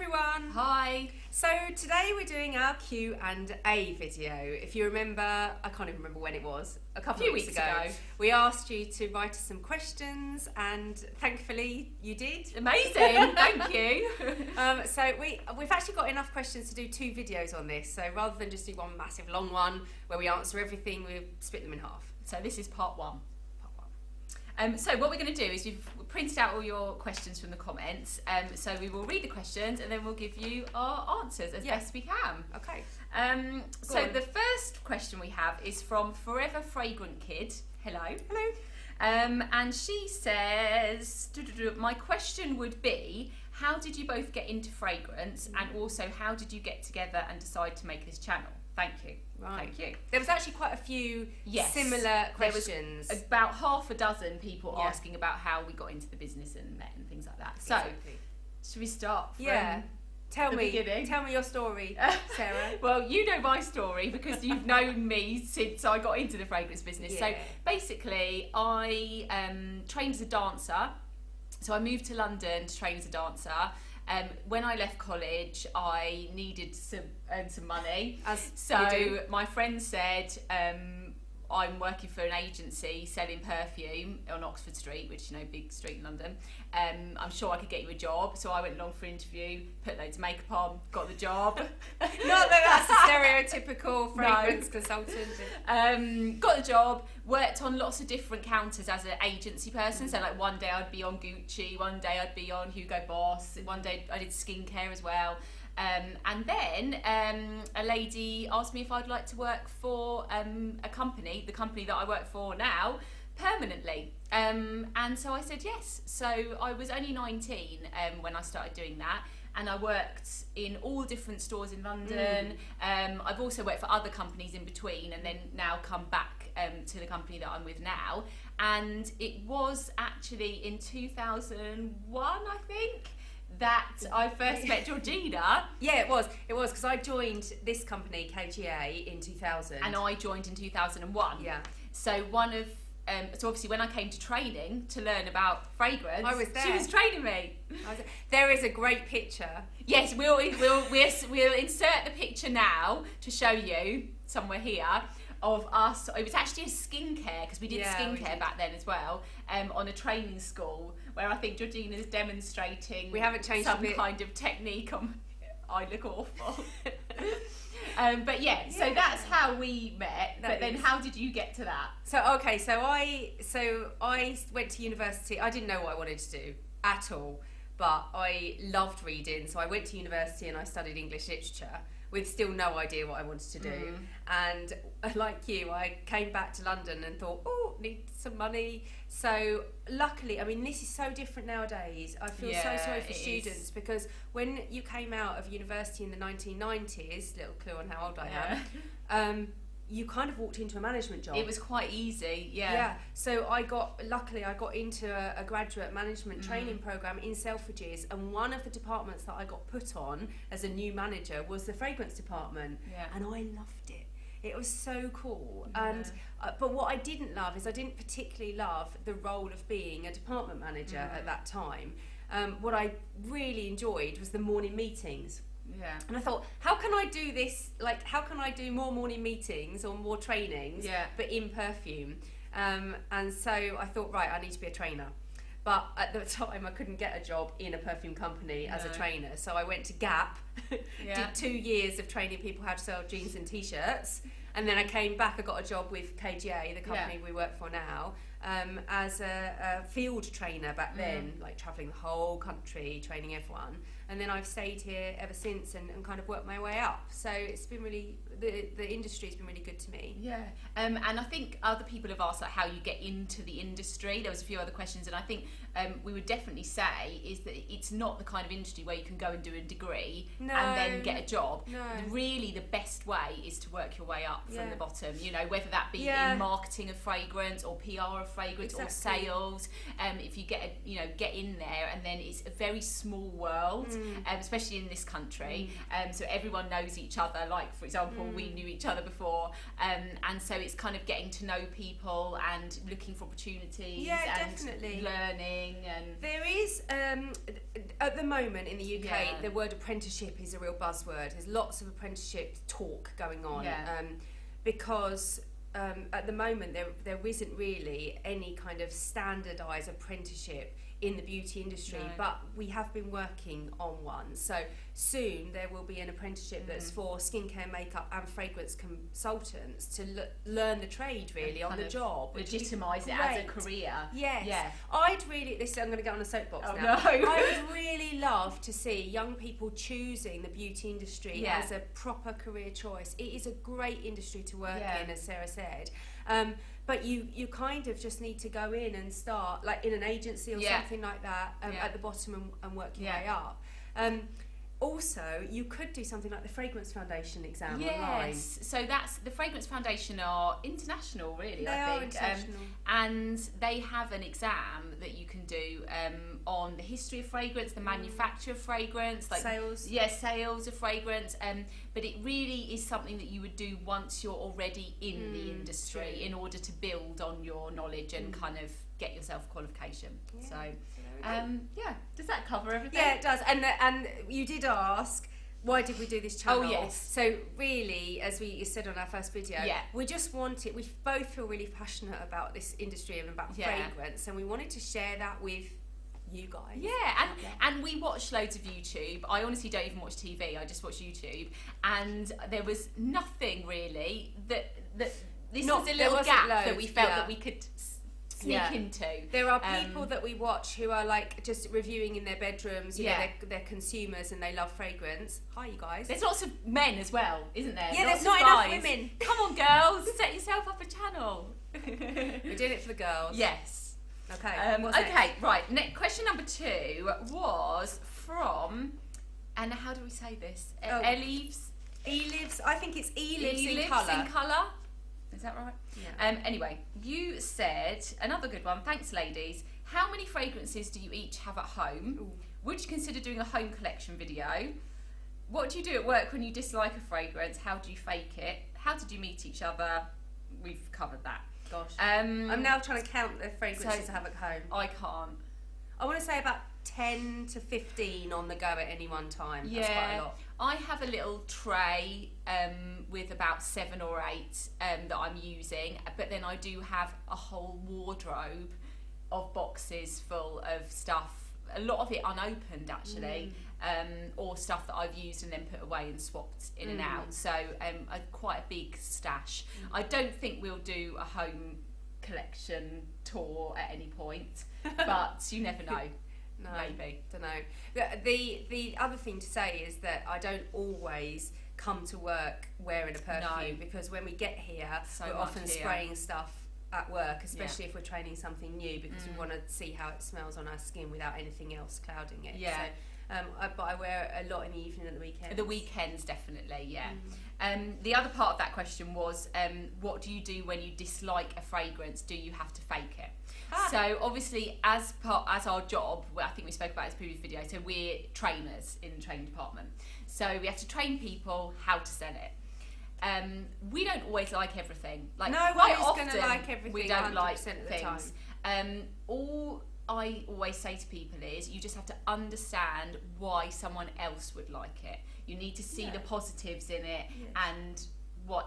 everyone. Hi. So today we're doing our Q&A video. If you remember, I can't even remember when it was, a couple of weeks ago, we asked you to write us some questions and thankfully you did. Amazing, thank you. So we've actually got enough questions to do 2 videos on this, so rather than just do one massive long one where we answer everything, we've split them in half. So this is part 1. So what we're going to do is we've printed out all your questions from the comments. So we will read the questions and then we'll give you our answers as best we can. Okay. So the first question we have is from Forever Fragrant Kid. Hello. Hello. And she says, my question would be, how did you both get into fragrance, and also how did you get together and decide to make this channel? Thank you. Right. Thank you. There was actually quite a few similar questions. There was about half a dozen people asking about how we got into the business and met and things like that. So, should we start from Tell the me beginning? Tell me your story, Sarah. Well, you know my story because you've known me since I got into the fragrance business. Yeah. So basically, I trained as a dancer. So I moved to London to train as a dancer. When I left college, I needed some money. So my friend said, I'm working for an agency selling perfume on Oxford Street, which, you know, big street in London. I'm sure I could get you a job. So I went along for an interview, put loads of makeup on, got the job. Not that that's a stereotypical fragrance consultant. Got the job, worked on lots of different counters as an agency person. So like one day I'd be on Gucci, one day I'd be on Hugo Boss, one day I did skincare as well. And then a lady asked me if I'd like to work for a company, the company that I work for now, permanently. And so I said yes. So I was only 19 when I started doing that. And I worked in all different stores in London. I've also worked for other companies in between, and then now come back to the company that I'm with now. And it was actually in 2001, I think, that I first met Georgina. Yeah, it was because I joined this company, KGA, in 2000. And I joined in 2001. Yeah. So so obviously when I came to training to learn about fragrance, I was there. She was training me. There is a great picture. Yes, we'll insert the picture now to show you somewhere here of us. It was actually a skincare, because we did skincare back then as well, on a training school where I think Georgina's demonstrating some kind of technique on. I look awful. But so that's how we met. But then how did you get to that? So I went to university. I didn't know what I wanted to do at all, but I loved reading. So I went to university and I studied English literature with still no idea what I wanted to do. And like you, I came back to London and thought, oh, need some money. So luckily, I mean, this is so different nowadays. I feel so sorry for students because when you came out of university in the 1990s, little clue on how old I am, you kind of walked into a management job. It was quite easy, So luckily I got into a graduate management training program in Selfridges, and one of the departments that I got put on as a new manager was the fragrance department, and I loved it. It was so cool. And but what I didn't love is I didn't particularly love the role of being a department manager at that time. What I really enjoyed was the morning meetings. Yeah. And I thought, how can I do this? Like, how can I do more morning meetings or more trainings, but in perfume? And so I thought, right, I need to be a trainer. But at the time, I couldn't get a job in a perfume company as a trainer. So I went to Gap, did 2 years of training people how to sell jeans and T-shirts. And then I came back, I got a job with KGA, the company we work for now, as a field trainer back then, like travelling the whole country, training everyone. And then I've stayed here ever since and kind of worked my way up. So it's been really, the industry's been really good to me. Yeah, and I think other people have asked like how you get into the industry. There was a few other questions, and I think we would definitely say is that it's not the kind of industry where you can go and do a degree and then get a job. No. Really, the best way is to work your way up from the bottom. You know, whether that be in marketing of fragrance or PR of fragrance or sales. If you get in there, and then it's a very small world, especially in this country. So everyone knows each other. Like, for example, we knew each other before, and so it's kind of getting to know people and looking for opportunities and definitely learning. And there is at the moment in the UK, the word apprenticeship is a real buzzword. There's lots of apprenticeship talk going on, because at the moment there isn't really any kind of standardised apprenticeship in the beauty industry, but we have been working on one. So soon there will be an apprenticeship that's for skincare, makeup and fragrance consultants to learn the trade really on the job. Legitimise it as a career. Yes. Yeah. I'm going to get on a soapbox now. No. I would really love to see young people choosing the beauty industry as a proper career choice. It is a great industry to work in, as Sarah said. But you kind of just need to go in and start like in an agency or something like that at the bottom and work your way up. Also, you could do something like the Fragrance Foundation exam online. Yes, so that's the Fragrance Foundation are international, really. I think. International. And they have an exam that you can do on the history of fragrance, the manufacture of fragrance, like sales. Yes, sales of fragrance. But it really is something that you would do once you're already in the industry, in order to build on your knowledge and kind of get yourself qualification. Yeah. So. Does that cover everything? Yeah, it does. And you did ask, why did we do this channel? Oh, yes. So really, as we said on our first video, we just wanted, we both feel really passionate about this industry and about fragrance, and we wanted to share that with you guys. Yeah, and we watch loads of YouTube. I honestly don't even watch TV, I just watch YouTube. And there was nothing really that this was a little gap that we felt that we could sneak into. There are people that we watch who are like just reviewing in their bedrooms, you know, they're consumers and they love fragrance. Hi, you guys. There's lots of men as well, isn't there? Yeah, lots there's not guys. enough women. Come on, girls, set yourself up a channel. We're doing it for the girls. Yes. Okay. Okay, right. Question number 2 was from, and how do we say this? Elives? Elives. I think it's Elives in colour. Is that right? Yeah. Anyway, you said, another good one, thanks ladies, how many fragrances do you each have at home? Ooh. Would you consider doing a home collection video? What do you do at work when you dislike a fragrance? How do you fake it? How did you meet each other? We've covered that. Gosh. I'm now trying to count the fragrances I have at home. I can't. I want to say about 10 to 15 on the go at any one time. That's quite a lot. I have a little tray with about 7 or 8 that I'm using, but then I do have a whole wardrobe of boxes full of stuff, a lot of it unopened actually, or stuff that I've used and then put away and swapped in and out. So quite a big stash. I don't think we'll do a home collection tour at any point, but you never know. No, maybe. Don't know. The other thing to say is that I don't always come to work wearing a perfume, because when we get here, we're often spraying stuff at work, especially if we're training something new, because we want to see how it smells on our skin without anything else clouding it. Yeah. So, but I wear a lot in the evening and the weekends. The weekends, definitely, yeah. The other part of that question was, what do you do when you dislike a fragrance? Do you have to fake it? So obviously, as our job, I think we spoke about it in the previous video, so we're trainers in the training department. So we have to train people how to sell it. We don't always like everything. Like, no quite one's often going to like everything. We don't like of the things. All I always say to people is, you just have to understand why someone else would like it. You need to see the positives in it and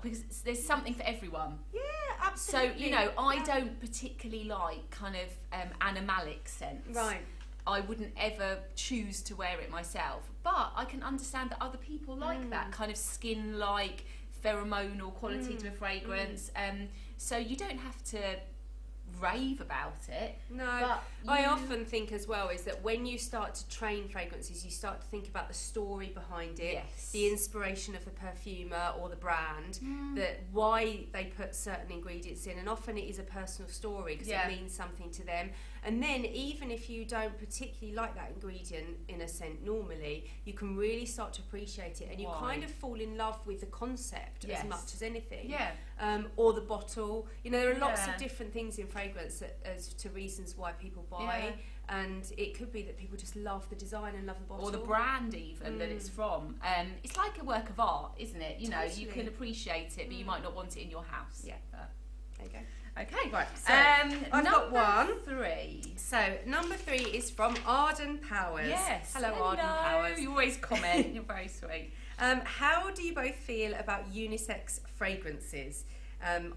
because there's something for everyone. Yeah, absolutely. So, you know, I don't particularly like kind of animalic scents. Right. I wouldn't ever choose to wear it myself, but I can understand that other people like that kind of skin-like pheromonal quality to a fragrance. So you don't have to rave about it. No, I often think as well is that when you start to train fragrances, you start to think about the story behind it, the inspiration of the perfumer or the brand, that why they put certain ingredients in, and often it is a personal story because it means something to them. And then even if you don't particularly like that ingredient in a scent normally, you can really start to appreciate it, and you kind of fall in love with the concept as much as anything. or the bottle. You know, there are lots of different things in fragrance as to reasons why people buy. And it could be that people just love the design and love the bottle. Or the brand even that it's from. It's like a work of art, isn't it? You know, you can appreciate it, but you might not want it in your house. Yeah. There you go. Okay, right. So, I've got one. 3. So, number 3 is from Arden Powers. Yes. Hello. Arden Powers. You always comment. You're very sweet. How do you both feel about unisex fragrances?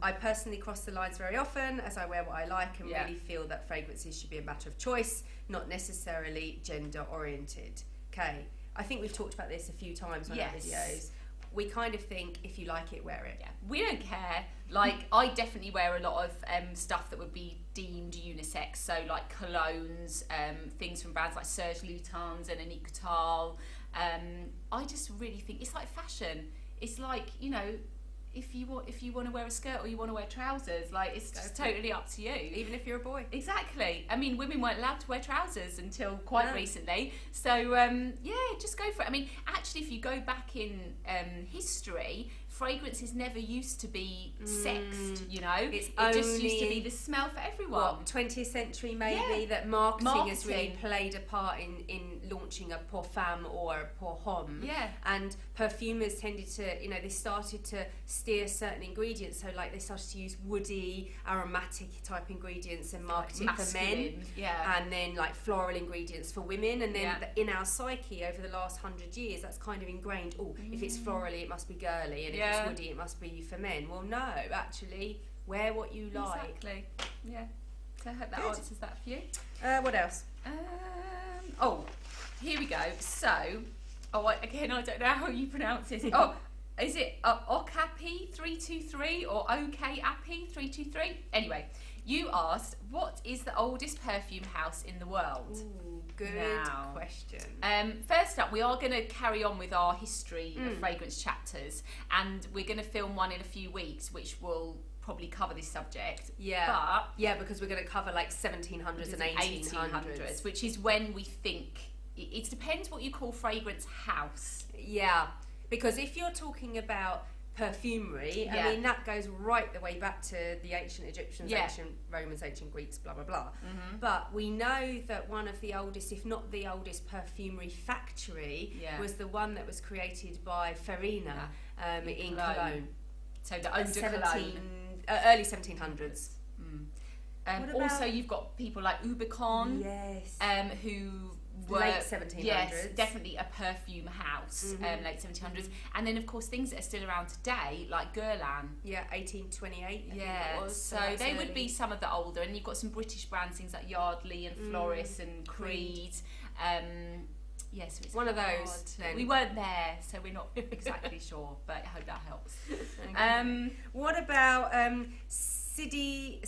I personally cross the lines very often as I wear what I like and really feel that fragrances should be a matter of choice, not necessarily gender oriented. Okay, I think we've talked about this a few times on our videos. We kind of think if you like it, wear it. Yeah, we don't care. Like, I definitely wear a lot of stuff that would be deemed unisex. So like colognes, things from brands like Serge Lutens and Annick Goutal. I just really think it's like fashion. It's like, you know, if you want to wear a skirt or you want to wear trousers, like, it's just totally up to you. Even if you're a boy. Exactly. I mean, women weren't allowed to wear trousers until quite recently. So just go for it. I mean, actually, if you go back in history, fragrances never used to be sexed, you know. It just used to be the smell for everyone. What, 20th century maybe, that marketing has really played a part in launching a Perfume or a Perfume. Yeah. And perfumers tended to, you know, they started to steer certain ingredients. So like they started to use woody, aromatic type ingredients and market it for men. Yeah. And then like floral ingredients for women. And then in our psyche over the last 100 years, that's kind of ingrained. Oh, if it's florally, it must be girly. And if it's woody, it must be for men. Well, no, actually, wear what you like. Exactly. Yeah. So I hope that answers that for you. What else? Here we go. So, again, I don't know how you pronounce it. Is it Okapi 323 or Okapi 323? Anyway, you asked, what is the oldest perfume house in the world? Ooh, good question. First up, we are going to carry on with our history of fragrance chapters, and we're going to film one in a few weeks, which will probably cover this subject. Yeah. Because we're going to cover like 1700s and 1800s. Which is when we think, it depends what you call fragrance house. Yeah, because if you're talking about perfumery, I mean, that goes right the way back to the ancient Egyptians, ancient Romans, ancient Greeks, blah, blah, blah. But we know that one of the oldest, if not the oldest perfumery factory was the one that was created by Farina in Cologne. So the eau de Cologne. Early 1700s. Also, you've got people like Ubicon, who were late 1700s. Yes, definitely a perfume house, late 1700s. And then, of course, things that are still around today, like Guerlain. Yeah, 1828. Yeah, it was, so they would be some of the older. And you've got some British brands, things like Yardley and Floris and Creed. Yes, it's one of those. We weren't there, so we're not exactly sure, but I hope that helps. Okay. What about Sidgia?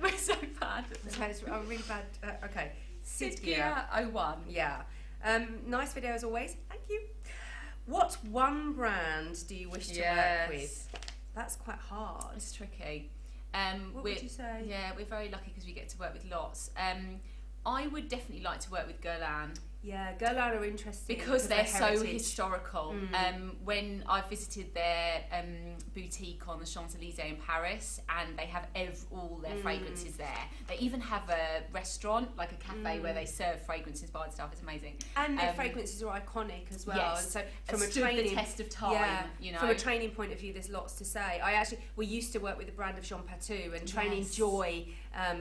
We're so bad. I'm really bad. Okay. Sidgia 01. Yeah. Nice video as always. Thank you. What one brand do you wish to work with? That's quite hard. It's tricky. What would you say? Yeah, we're very lucky because we get to work with lots. I would definitely like to work with Guerlain. Yeah, Guerlain are interesting because they're so historical. When I visited their boutique on the Champs-Elysees in Paris, and they have all their fragrances there. They even have a restaurant, like a cafe, where they serve fragrance-inspired stuff. It's amazing. And their fragrances are iconic as well. Yes, and so from a training, the test of time. You know, from a training point of view, there's lots to say. We used to work with the brand of Jean Patou and training Joy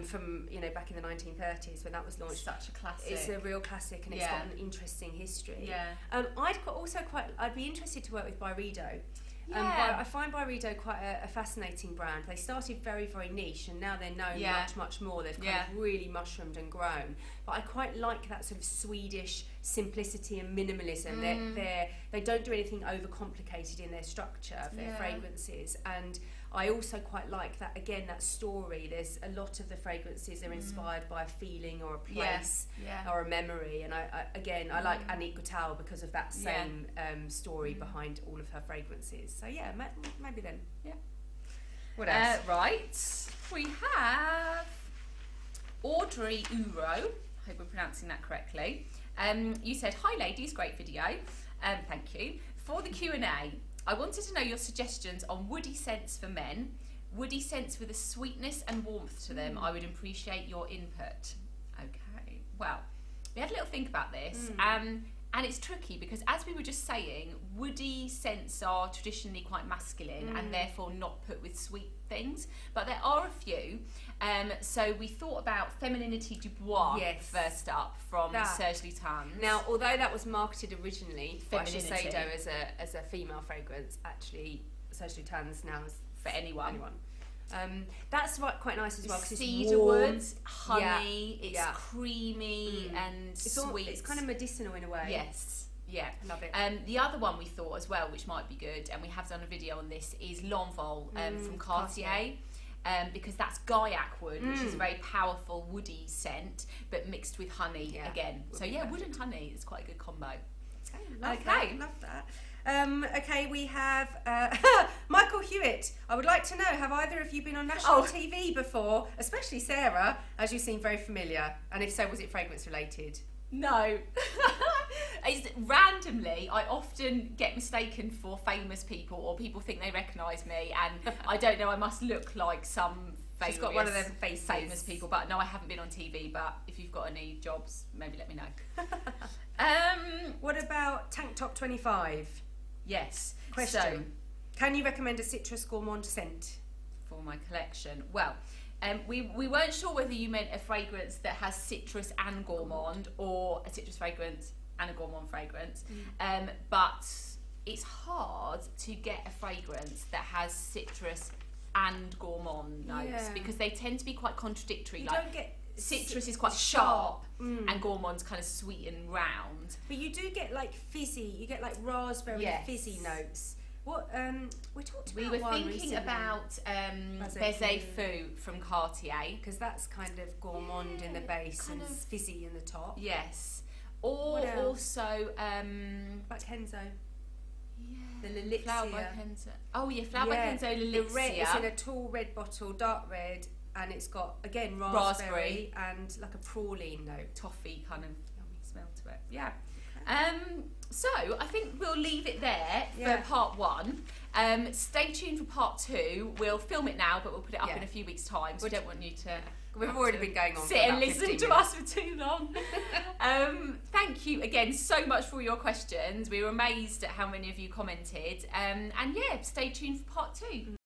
from back in the 1930s when that was launched. Such a classic. It's a real classic, and it's got an interesting history. Yeah. I'd be interested to work with Byredo. I find Byredo quite a fascinating brand. They started very, very niche, and now they're known much, much more. They've kind of really mushroomed and grown. But I quite like that sort of Swedish simplicity and minimalism. They don't do anything overcomplicated in their structure for their fragrances, and I also quite like that, again, that story. There's a lot of the fragrances are inspired by a feeling or a place or a memory. And I like Annick Goutal because of that same story behind all of her fragrances. So yeah, maybe then. Yeah. What else? Right. We have Audrey Uro. I hope we're pronouncing that correctly. You said, "Hi ladies, great video." Thank you. For the Q&A, I wanted to know your suggestions on woody scents for men, woody scents with a sweetness and warmth to them. I would appreciate your input. Okay, well, we had a little think about this, and it's tricky because, as we were just saying, woody scents are traditionally quite masculine and therefore not put with sweet things, but there are a few. So we thought about Femininity du Bois first up from Serge Lutens. Now, although that was marketed originally by Shiseido as a female fragrance, actually Serge Lutens now is for anyone. That's quite nice as well because it's cedarwood, honey, it's creamy and sweet. It's kind of medicinal in a way. Yes. Yeah, love it. The other one we thought as well, which might be good, and we have done a video on this, is L'Envol from Cartier. Because that's Gaiac wood, which is a very powerful woody scent, but mixed with honey again. So wood and honey is quite a good combo. Okay, love that. Okay, we have Michael Hewitt. I would like to know, have either of you been on national TV before, especially Sarah, as you seem very familiar? And if so, was it fragrance related? No. Randomly, I often get mistaken for famous people, or people think they recognise me, and I don't know, I must look like some She's got one of them famous people, but no, I haven't been on TV, but if you've got any jobs, maybe let me know. What about Tank Top 25? Yes. Question. So, can you recommend a citrus gourmand scent? For my collection? Well, we weren't sure whether you meant a fragrance that has citrus and gourmand, or a citrus fragrance and a gourmand fragrance. But it's hard to get a fragrance that has citrus and gourmand notes because they tend to be quite contradictory. You like, don't get citrus is quite sharp and gourmand's kind of sweet and round. But you do get like fizzy, you get like raspberry fizzy notes. What we talked about. We were thinking about Baiser Fou from Cartier, because that's kind of gourmand in the base and fizzy in the top. Yes. Or also like Kenzo. Yeah. The Lelixia. Flower by Kenzo. Oh yeah, Flower by Kenzo Lelixia. The red, it's in a tall red bottle, dark red, and it's got again raspberry and like a praline note, toffee kind of yummy smell to it. Yeah. So I think we'll leave it there for part 1. Stay tuned for part 2. We'll film it now, but we'll put it up in a few weeks' time. So we don't want you to. We've already been going on. Sit and listen to us for too long. Thank you again so much for all your questions. We were amazed at how many of you commented. And yeah, stay tuned for part 2.